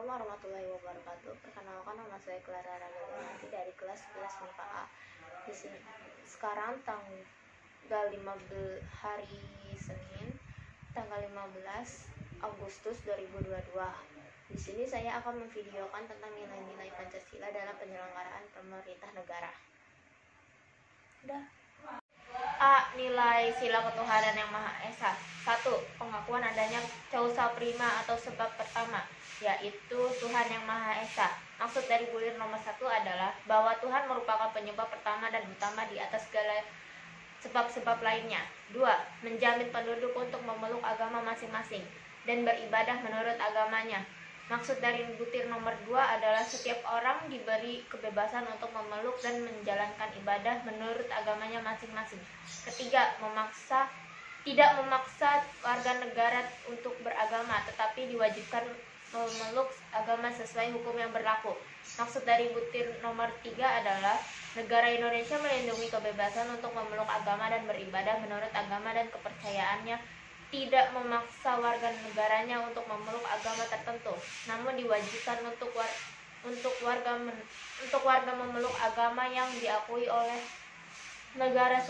Assalamualaikum warahmatullahi wabarakatuh. Perkenalkan, nama saya Clara Ragilawati dari kelas 11 MIPA A. Di sini sekarang tanggal 15 hari Senin, tanggal 15 Agustus 2022. Di sini saya akan memvideokan tentang nilai-nilai Pancasila dalam penyelenggaraan pemerintah negara. Udah. A. Nilai sila ketuhanan yang Maha Esa. 1. Pengakuan adanya causa prima atau sebab pertama, yaitu Tuhan yang Maha Esa. Maksud dari bulir nomor 1 adalah bahwa Tuhan merupakan penyebab pertama dan utama di atas segala sebab-sebab lainnya. 2. Menjamin penduduk untuk memeluk agama masing-masing dan beribadah menurut agamanya. Maksud dari butir nomor 2 adalah setiap orang diberi kebebasan untuk memeluk dan menjalankan ibadah menurut agamanya masing-masing. Ketiga, tidak memaksa warga negara untuk beragama, tetapi diwajibkan memeluk agama sesuai hukum yang berlaku. Maksud dari butir nomor 3 adalah negara Indonesia melindungi kebebasan untuk memeluk agama dan beribadah menurut agama dan kepercayaannya, tidak memaksa warga negaranya untuk memeluk agama tertentu, namun diwajibkan untuk warga memeluk agama yang diakui oleh negara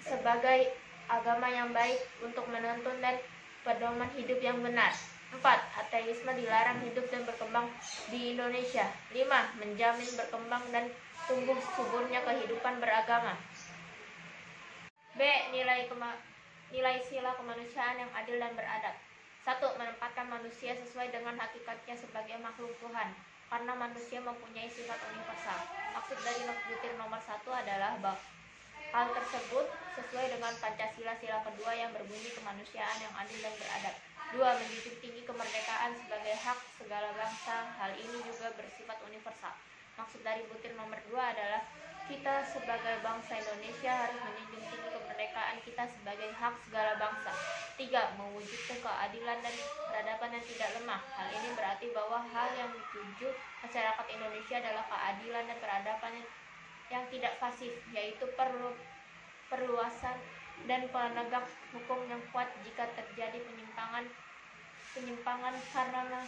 sebagai agama yang baik untuk menuntun dan pedoman hidup yang benar. 4. Ateisme dilarang hidup dan berkembang di Indonesia. 5. Menjamin berkembang dan tumbuh suburnya kehidupan beragama. B. Nilai sila kemanusiaan yang adil dan beradab. 1. Menempatkan manusia sesuai dengan hakikatnya sebagai makhluk Tuhan, karena manusia mempunyai sifat universal. Maksud dari butir nomor 1 adalah bahwa hal tersebut sesuai dengan Pancasila sila kedua yang berbunyi kemanusiaan yang adil dan beradab. 2. Menjunjung tinggi kemerdekaan sebagai hak segala bangsa. Hal ini juga bersifat universal. Maksud dari butir nomor 2 adalah kita sebagai bangsa Indonesia harus menjunjung tinggi kemerdekaan kita sebagai hak segala bangsa. 3. Mewujudkan keadilan dan peradaban yang tidak lemah. Hal ini berarti bahwa hal yang dituju masyarakat Indonesia adalah keadilan dan peradaban yang tidak pasif, yaitu perluasan dan penegak hukum yang kuat jika terjadi penyimpangan karena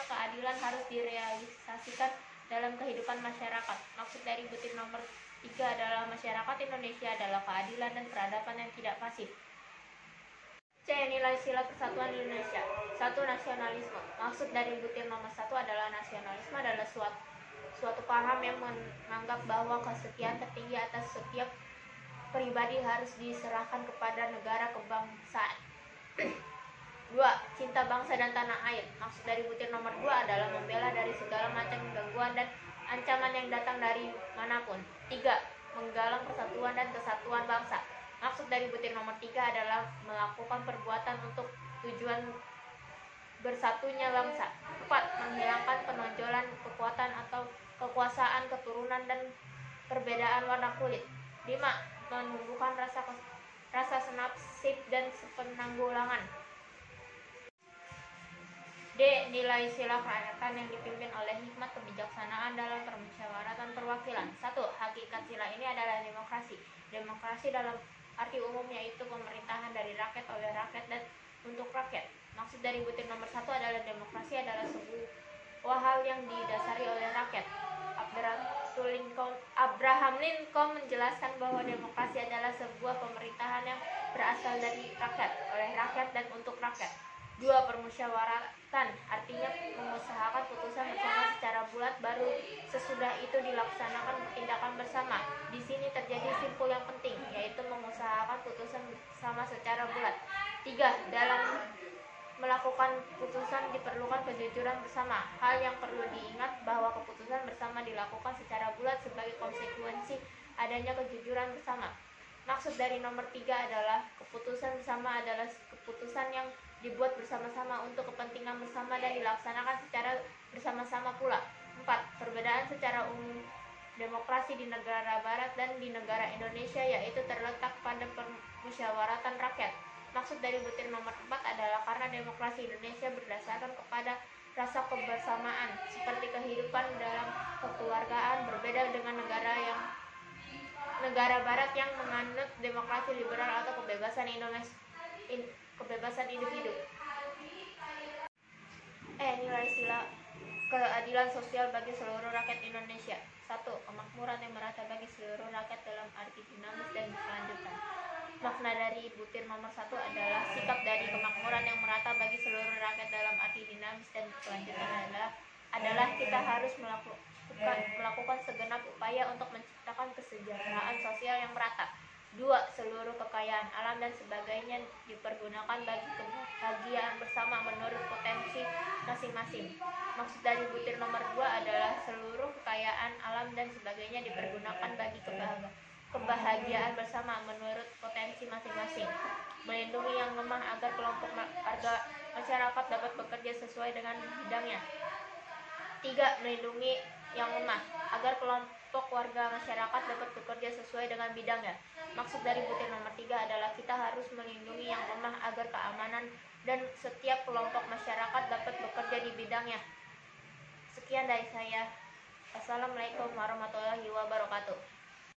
keadilan harus direalisasikan dalam kehidupan masyarakat. Maksud dari butir nomor 3 adalah masyarakat Indonesia adalah keadilan dan peradaban yang tidak pasif. C. Nilai sila persatuan Indonesia. 1. Nasionalisme. Maksud dari butir nomor 1 adalah nasionalisme adalah suatu paham yang menganggap bahwa kesetiaan tertinggi atas setiap pribadi harus diserahkan kepada negara kebangsaan. 2. Cinta bangsa dan tanah air. Maksud dari butir nomor 2 adalah membela dari segala macam gangguan dan ancaman yang datang dari manapun. 3. Menggalang persatuan dan kesatuan bangsa. Maksud dari butir nomor 3 adalah melakukan perbuatan untuk tujuan bersatunya bangsa. 4. Menghilangkan penonjolan kekuatan atau kekuasaan keturunan dan perbedaan warna kulit. 5. Menumbuhkan rasa senasib dan sepenanggulangan. D. Nilai sila kerakyatan yang dipimpin oleh hikmat kebijaksanaan dalam permusyawaratan perwakilan. 1. Hakikat sila ini adalah demokrasi. Demokrasi dalam arti umum yaitu pemerintahan dari rakyat, oleh rakyat, dan untuk rakyat. Maksud dari butir nomor 1 adalah demokrasi adalah sebuah hal yang didasari oleh rakyat. Abraham Lincoln menjelaskan bahwa demokrasi adalah sebuah pemerintahan yang berasal dari rakyat, oleh rakyat, dan untuk rakyat. 2. Permusyawaratan artinya mengusahakan putusan bersama secara bulat, baru sesudah itu dilaksanakan tindakan bersama. Di sini terjadi simpul yang penting, yaitu mengusahakan putusan bersama secara bulat. 3. Dalam melakukan putusan diperlukan kejujuran bersama. Hal yang perlu diingat bahwa keputusan bersama dilakukan secara bulat sebagai konsekuensi adanya kejujuran bersama. Maksud dari nomor 3 adalah keputusan bersama adalah keputusan yang dibuat bersama-sama untuk kepentingan bersama dan dilaksanakan secara bersama-sama pula. 4. Perbedaan secara umum demokrasi di negara barat dan di negara Indonesia yaitu terletak pada permusyawaratan rakyat. Maksud dari butir nomor 4 adalah karena demokrasi Indonesia berdasarkan kepada rasa kebersamaan, seperti kehidupan dalam kekeluargaan, berbeda dengan negara barat yang menganut demokrasi liberal atau kebebasan individu. Nilai sila keadilan sosial bagi seluruh rakyat Indonesia. 1. Kemakmuran yang merata bagi seluruh rakyat dalam arti dinamis dan berkelanjutan. Makna dari butir nomor 1 adalah sikap dari kemakmuran yang merata bagi seluruh rakyat dalam arti dinamis dan berkelanjutan adalah kita harus melakukan segenap upaya untuk menciptakan kesejahteraan sosial yang merata. 2. Seluruh kekayaan alam dan sebagainya dipergunakan bagi kebahagiaan bersama menurut potensi masing-masing. Maksud dari butir nomor 2 adalah seluruh kekayaan alam dan sebagainya dipergunakan bagi kebahagiaan bersama menurut potensi masing-masing. Melindungi yang lemah agar kelompok masyarakat dapat bekerja sesuai dengan bidangnya. 3. Melindungi yang lemah agar kelompok warga masyarakat dapat bekerja sesuai dengan bidangnya. Maksud dari butir nomor 3 adalah kita harus melindungi yang lemah agar keamanan dan setiap kelompok masyarakat dapat bekerja di bidangnya. Sekian dari saya. Wassalamualaikum warahmatullahi wabarakatuh.